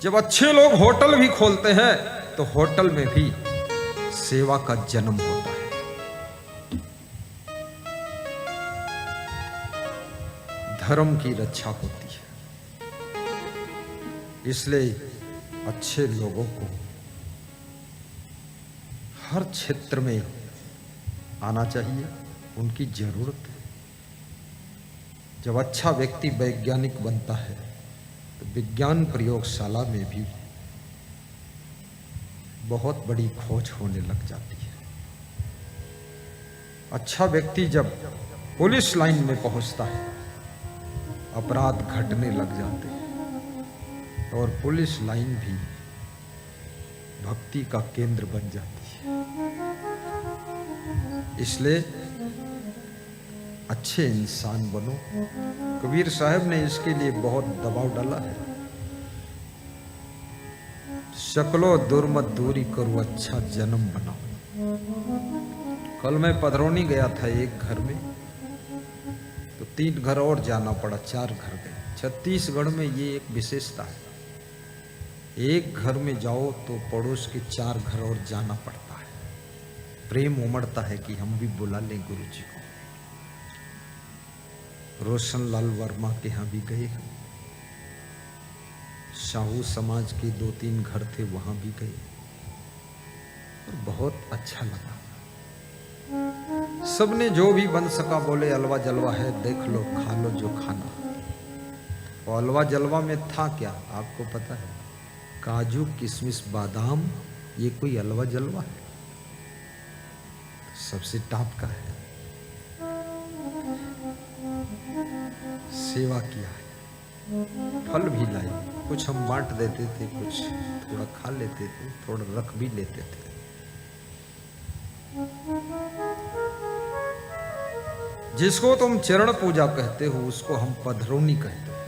जब अच्छे लोग होटल भी खोलते हैं तो होटल में भी सेवा का जन्म होता है। धर्म की रक्षा होती है। इसलिए अच्छे लोगों को हर क्षेत्र में आना चाहिए, उनकी जरूरत है। जब अच्छा व्यक्ति वैज्ञानिक बनता है तो विज्ञान प्रयोगशाला में भी बहुत बड़ी खोज होने लग जाती है। अच्छा व्यक्ति जब पुलिस लाइन में पहुंचता है, अपराध घटने लग जाते हैं और पुलिस लाइन भी भक्ति का केंद्र बन जाती है। इसलिए अच्छे इंसान बनो। कबीर साहब ने इसके लिए बहुत दबाव डाला है। शक्लो दुर्मत दूरी करो, अच्छा जन्म बनाओ। कल मैं पधरौनी गया था एक घर में, तो 3 घर और जाना पड़ा, 4 घर गए। छत्तीसगढ़ में ये एक विशेषता है, एक घर में जाओ तो पड़ोस के 4 घर और जाना पड़ता है। प्रेम उमड़ता है कि हम भी बुला लें गुरु जी को। रोशन लाल वर्मा के यहाँ भी गए हम, साहू समाज के 2-3 घर थे, वहां भी गए और बहुत अच्छा लगा। सबने जो भी बन सका बोले अलवा जलवा है, देख लो खा लो जो खाना। और अलवा जलवा में था क्या आपको पता है? काजू किशमिश बादाम, ये कोई अलवा जलवा है? सबसे टॉप का है। सेवा किया है, फल भी लाए, कुछ हम बांट देते थे, कुछ थोड़ा खा लेते थे, थोड़ा रख भी लेते थे। जिसको तुम चरण पूजा कहते हो उसको हम पधरौनी कहते हैं।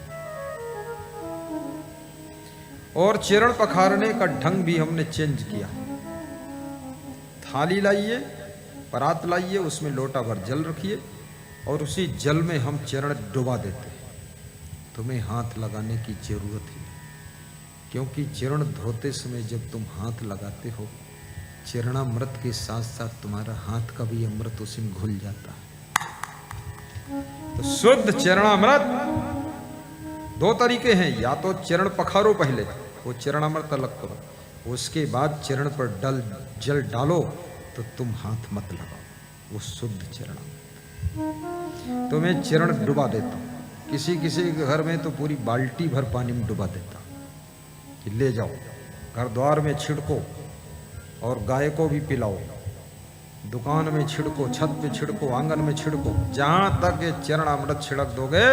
और चरण पखारने का ढंग भी हमने चेंज किया। थाली लाइए, परात लाइए, उसमें लोटा भर जल रखिए और उसी जल में हम चरण डुबा देते हैं। तुम्हें हाथ लगाने की जरूरत ही नहीं, क्योंकि चरण धोते समय जब तुम हाथ लगाते हो, चरणामृत के साथ साथ तुम्हारा हाथ का भी अमृत उसी में घुल जाता है। तो शुद्ध चरणामृत 2 तरीके हैं, या तो चरण पखारो पहले, वो चरणामृत अलग करो, उसके बाद चरण पर जल डालो तो तुम हाथ मत लगाओ, वो शुद्ध चरणामृत। तुम्हें चरण डुबा देता हूं, किसी के घर में तो पूरी बाल्टी भर पानी में डुबा देता कि ले जाओ, घर द्वार में छिड़को और गाय को भी पिलाओ, दुकान में छिड़को, छत पे छिड़को, आंगन में छिड़को। जहां तक ये चरणामृत छिड़क दोगे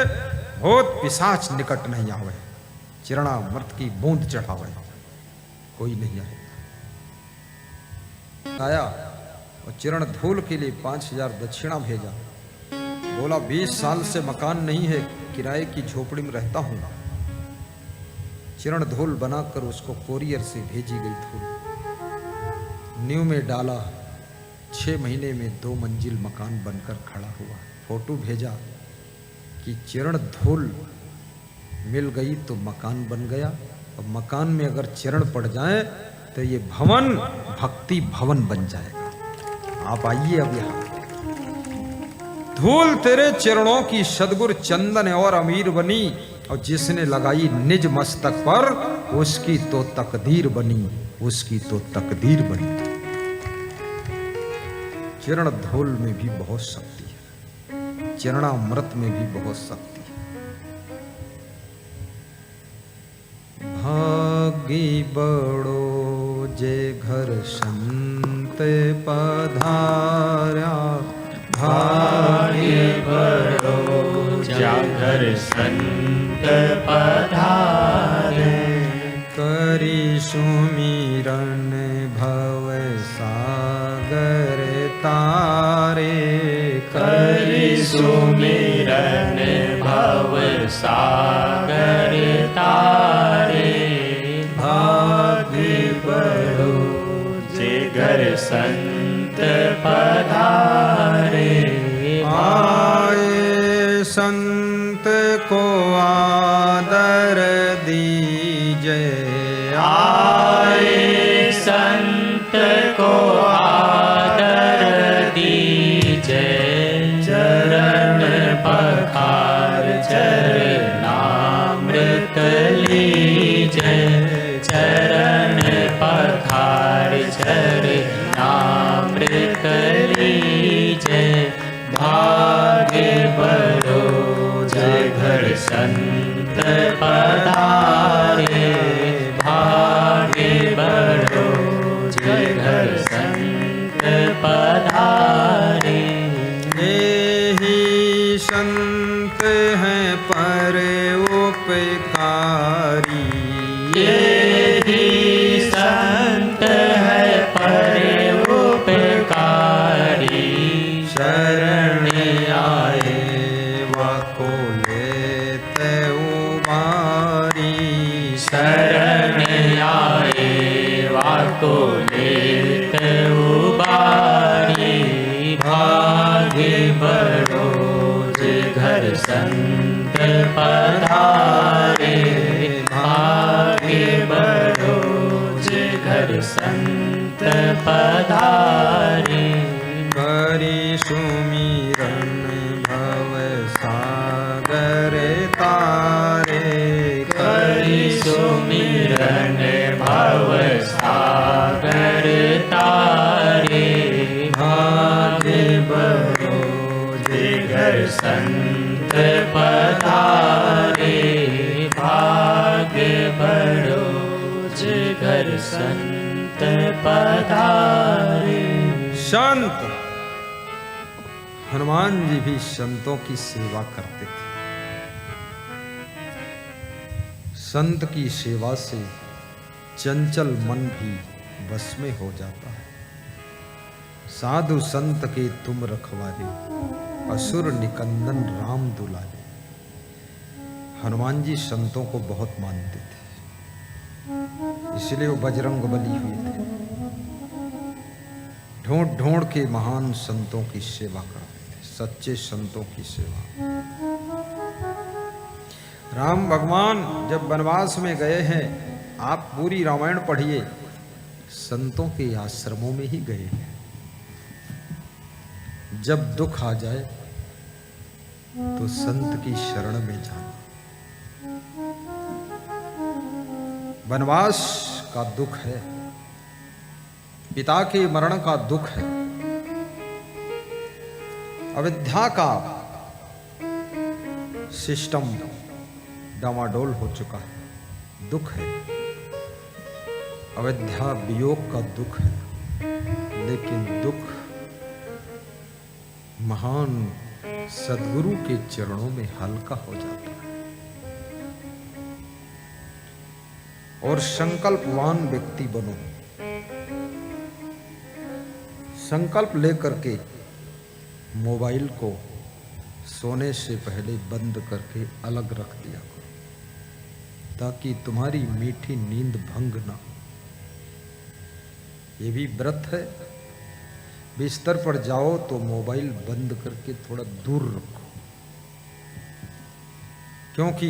भूत पिशाच निकट नहीं आवे। चरणामृत की बूंद चढ़ावे, कोई नहीं आया। और चरण धूल के लिए 5000 दक्षिणा भेजा। बोला 20 साल से मकान नहीं है, किराए की झोपड़ी में रहता हूं। चरण धूल बनाकर उसको कोरियर से भेजी गई धूल, नींव में डाला। 6 महीने में 2 मंजिल मकान बनकर खड़ा हुआ। फोटो भेजा कि चरण धूल मिल गई तो मकान बन गया, और मकान में अगर चरण पड़ जाए तो ये भवन भक्ति भवन बन जाएगा। आप आइए अब यहाँ। धूल तेरे चरणों की सदगुरु चंदन और अमीर बनी, और जिसने लगाई निज मस्तक पर उसकी तो तकदीर बनी, उसकी तो तकदीर बनी। चरण धूल में भी बहुत शक्ति है, चरणामृत में भी बहुत शक्ति है। भागी बड़ो जे घर संत पधारा, भाग्य बड़ो जा घर संत पधारे। करी सुमिरन भव सागर तारे, करी सुमिरन भव सागर तारे। भाग्य बड़ो जे घर संत पधारे। आए संत को आदर दीजे, आए संत को आदर दीजे, चरण पखार चरणामृत लीजे, चरण पखार चरणामृत लीजे। भाग्य बड़ो जे घर संत पधारे, भाग्य बड़ो जे घर संत पधारे। यही संत हैं परोपकारी, यही संत है परोपकारी। शरण आए वाको लेते उबारी, शरण आए वाको लेते उबारी। भाग्य बड़ो जे घर संत पधारे, भाग्य बड़ो जे घर संत पधारे। करी सुमिरन भव सागर तारे, करी सुमिरन भव सागर तारे। भाग्य बड़ो जे घर संत पधारे, भाग्य बड़ो जे घर संत पधारे। संत हनुमान जी भी संतों की सेवा करते थे। संत की सेवा से चंचल मन भी बस में हो जाता है। साधु संत के तुम रखवारे, असुर निकंदन राम दुलारे। हनुमान जी संतों को बहुत मानते थे, इसलिए वो बजरंग बली हुए थे। ढूंढ ढूंढ के महान संतों की सेवा करते थे, सच्चे संतों की सेवा। राम भगवान जब वनवास में गए हैं, आप पूरी रामायण पढ़िए, संतों के आश्रमों में ही गए हैं। जब दुख आ जाए तो संत की शरण में जाना। वनवास का दुख है, पिता के मरण का दुख है, अयोध्या का सिस्टम डामाडोल हो चुका है, दुख है। अयोध्या वियोग का दुख है, लेकिन दुख महान सद्गुरु के चरणों में हल्का हो जाता है। और संकल्पवान व्यक्ति बनो। संकल्प लेकर के मोबाइल को सोने से पहले बंद करके अलग रख दिया करो, ताकि तुम्हारी मीठी नींद भंग ना हो। ये भी व्रत है। बिस्तर पर जाओ तो मोबाइल बंद करके थोड़ा दूर रखो, क्योंकि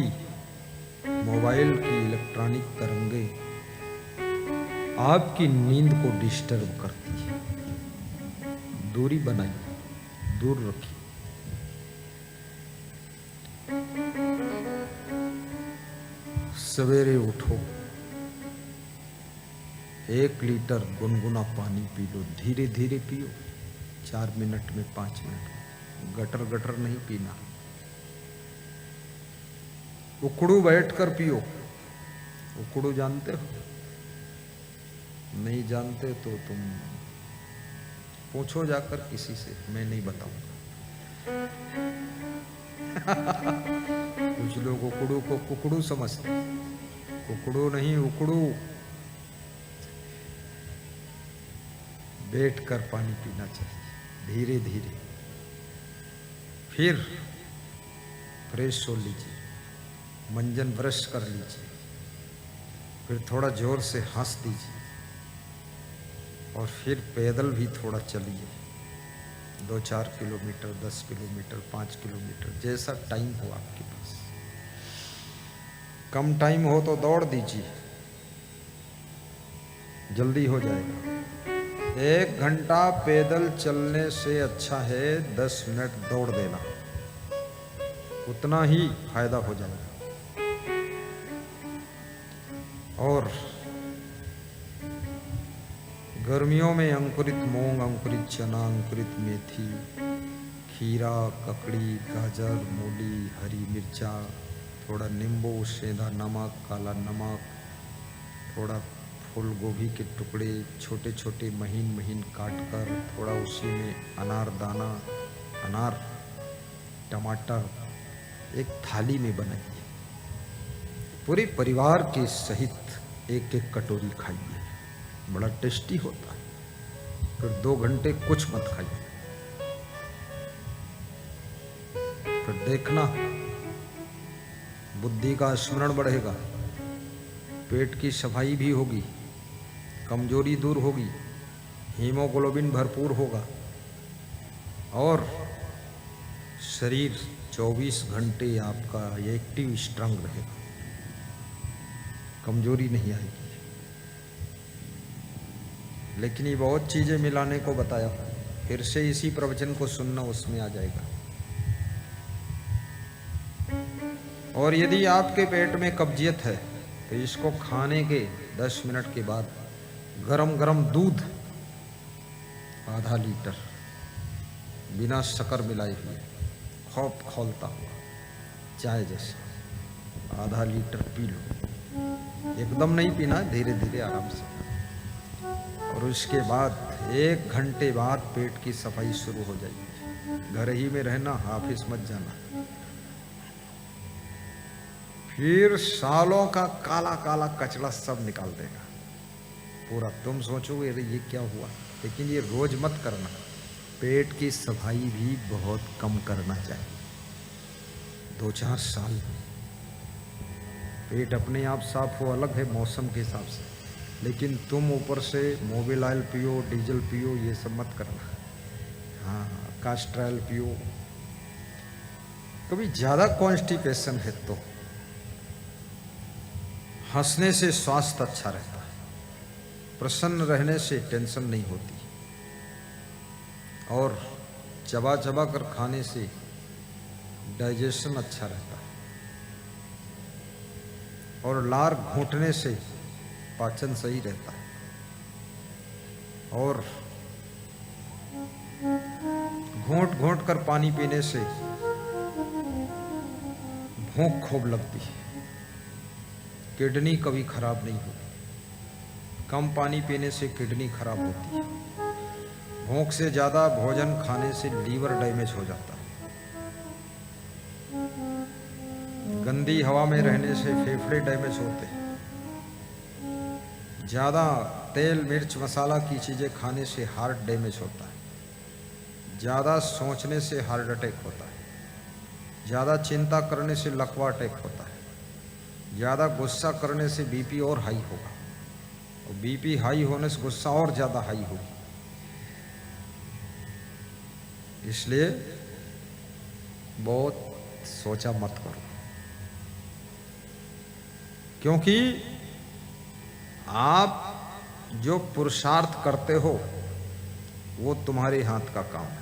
मोबाइल की इलेक्ट्रॉनिक तरंगे आपकी नींद को डिस्टर्ब करती है। दूरी बनाइए, दूर रखिए। सवेरे उठो, 1 लीटर गुनगुना पानी पी लो, धीरे धीरे पियो, 4 मिनट में, 5 मिनट में, गटर गटर नहीं पीना। उकड़ू बैठकर पियो। उकड़ू जानते हो? नहीं जानते तो तुम पूछो जाकर किसी से, मैं नहीं बताऊंगा। कुछ लोग उकड़ू को कुकड़ू समझते, कुकड़ू नहीं, उकड़ू। बैठकर पानी पीना चाहिए, धीरे धीरे। फिर फ्रेश हो लीजिए, मंजन ब्रश कर लीजिए, फिर थोड़ा जोर से हंस दीजिए, और फिर पैदल भी थोड़ा चलिए, 2-4 किलोमीटर, 10 किलोमीटर, 5 किलोमीटर, जैसा टाइम हो आपके पास। कम टाइम हो तो दौड़ दीजिए, जल्दी हो जाएगा। 1 घंटा पैदल चलने से अच्छा है 10 मिनट दौड़ देना, उतना ही फायदा हो जाएगा। और गर्मियों में अंकुरित मूंग, अंकुरित चना, अंकुरित मेथी, खीरा, ककड़ी, गाजर, मूली, हरी मिर्चा, थोड़ा नींबू, सेंधा नमक, काला नमक, थोड़ा फूल गोभी के टुकड़े छोटे छोटे महीन महीन काट कर, थोड़ा उसी में अनार दाना, अनार, टमाटर एक थाली में बनाइए। पूरे परिवार के सहित एक एक कटोरी खाइए, बड़ा टेस्टी होता है। फिर 2 घंटे कुछ मत खाइए, फिर देखना बुद्धि का स्मरण बढ़ेगा, पेट की सफाई भी होगी, कमजोरी दूर होगी, हीमोग्लोबिन भरपूर होगा और शरीर 24 घंटे आपका एक्टिव स्ट्रांग रहेगा, कमजोरी नहीं आएगी। लेकिन ये बहुत चीजें मिलाने को बताया, फिर से इसी प्रवचन को सुनना, उसमें आ जाएगा। और यदि आपके पेट में कब्जियत है तो इसको खाने के 10 मिनट के बाद गरम गरम दूध आधा लीटर बिना शक्कर मिलाए हुए, खूब खौलता हुआ चाय जैसा आधा लीटर पी लो। एकदम नहीं पीना, धीरे धीरे आराम से। और उसके बाद 1 घंटे बाद पेट की सफाई शुरू हो जाएगी। घर ही में रहना, ऑफिस मत जाना। फिर सालों का काला काला कचरा सब निकाल देगा पूरा। तुम सोचोगे अरे ये क्या हुआ, लेकिन ये रोज मत करना। पेट की सफाई भी बहुत कम करना चाहिए। 2-4 साल पेट अपने आप साफ हो अलग है मौसम के हिसाब से, लेकिन तुम ऊपर से मोबिल ऑयल पियो, डीजल पियो, ये सब मत करना। हाँ, कास्टर ऑयल पियो। कभी ज़्यादा कॉन्स्टिपेशन है तो हंसने से स्वास्थ्य अच्छा रहता है, प्रसन्न रहने से टेंशन नहीं होती, और चबा चबा कर खाने से डाइजेशन अच्छा रहता है, और लार घोंटने से पाचन सही रहता है, और घोंट घोंट कर पानी पीने से भूख खूब लगती है, किडनी कभी खराब नहीं होती। कम पानी पीने से किडनी खराब होती है। भूख से ज्यादा भोजन खाने से लीवर डैमेज हो जाता है। गंदी हवा में रहने से फेफड़े डैमेज होते हैं। ज्यादा तेल मिर्च मसाला की चीजें खाने से हार्ट डैमेज होता है। ज्यादा सोचने से हार्ट अटैक होता है। ज्यादा चिंता करने से लकवा अटैक होता है। ज़्यादा गुस्सा करने से बीपी और हाई होगा, और बीपी हाई होने से गुस्सा और ज़्यादा हाई होगी। इसलिए बहुत सोचा मत करो, क्योंकि आप जो पुरुषार्थ करते हो वो तुम्हारे हाथ का काम है।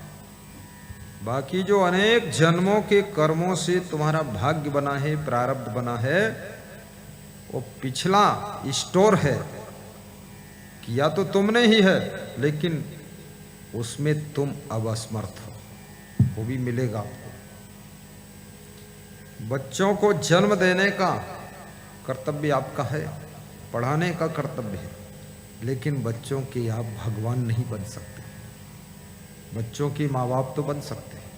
बाकी जो अनेक जन्मों के कर्मों से तुम्हारा भाग्य बना है, प्रारब्ध बना है, वो पिछला स्टोर है। किया तो तुमने ही है, लेकिन उसमें तुम अब असमर्थ हो, वो भी मिलेगा आपको। बच्चों को जन्म देने का कर्तव्य आपका है, पढ़ाने का कर्तव्य है, लेकिन बच्चों के आप भगवान नहीं बन सकते। बच्चों के माँ बाप तो बन सकते हैं,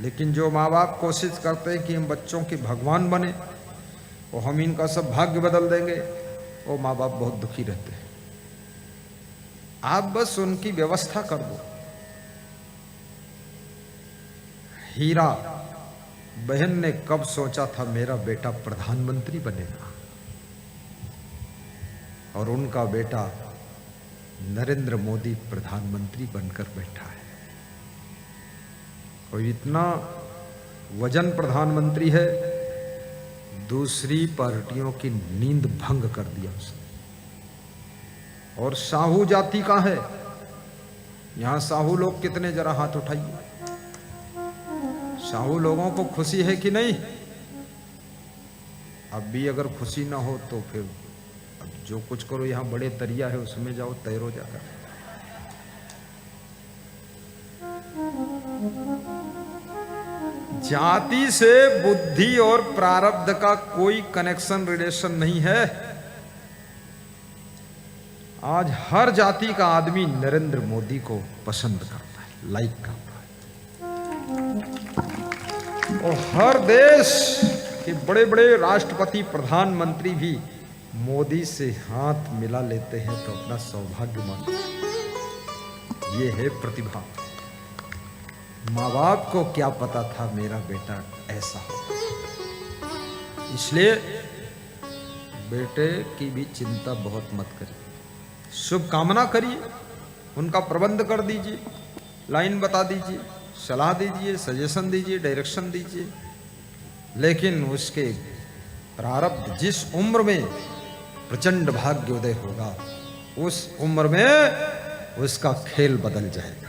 लेकिन जो माँ बाप कोशिश करते हैं कि हम बच्चों के भगवान बने और हम इनका सब भाग्य बदल देंगे, वो माँ बाप बहुत दुखी रहते हैं। आप बस उनकी व्यवस्था कर दो। हीरा बहन ने कब सोचा था मेरा बेटा प्रधानमंत्री बनेगा, और उनका बेटा नरेंद्र मोदी प्रधानमंत्री बनकर बैठा है। और इतना वजन प्रधानमंत्री है, दूसरी पार्टियों की नींद भंग कर दिया उसने। और साहू जाति का है। यहां साहू लोग कितने, जरा हाथ उठाइए। साहू लोगों को खुशी है कि नहीं? अब भी अगर खुशी ना हो तो फिर अब जो कुछ करो, यहां बड़े तरिया है उसमें जाओ, तैरो जाकर। जाति से बुद्धि और प्रारब्ध का कोई कनेक्शन, रिलेशन नहीं है। आज हर जाति का आदमी नरेंद्र मोदी को पसंद करता है, लाइक करता है। और हर देश के बड़े बड़े राष्ट्रपति, प्रधानमंत्री भी मोदी से हाथ मिला लेते हैं तो अपना सौभाग्य मानते हैं। ये है प्रतिभा। माँ बाप को क्या पता था मेरा बेटा ऐसा हो, इसलिए बेटे की भी चिंता बहुत मत करिए, शुभकामना करिए, उनका प्रबंध कर दीजिए, लाइन बता दीजिए, सलाह दीजिए, सजेशन दीजिए, डायरेक्शन दीजिए, लेकिन उसके प्रारब्ध जिस उम्र में प्रचंड भाग्योदय होगा, उस उम्र में उसका खेल बदल जाएगा।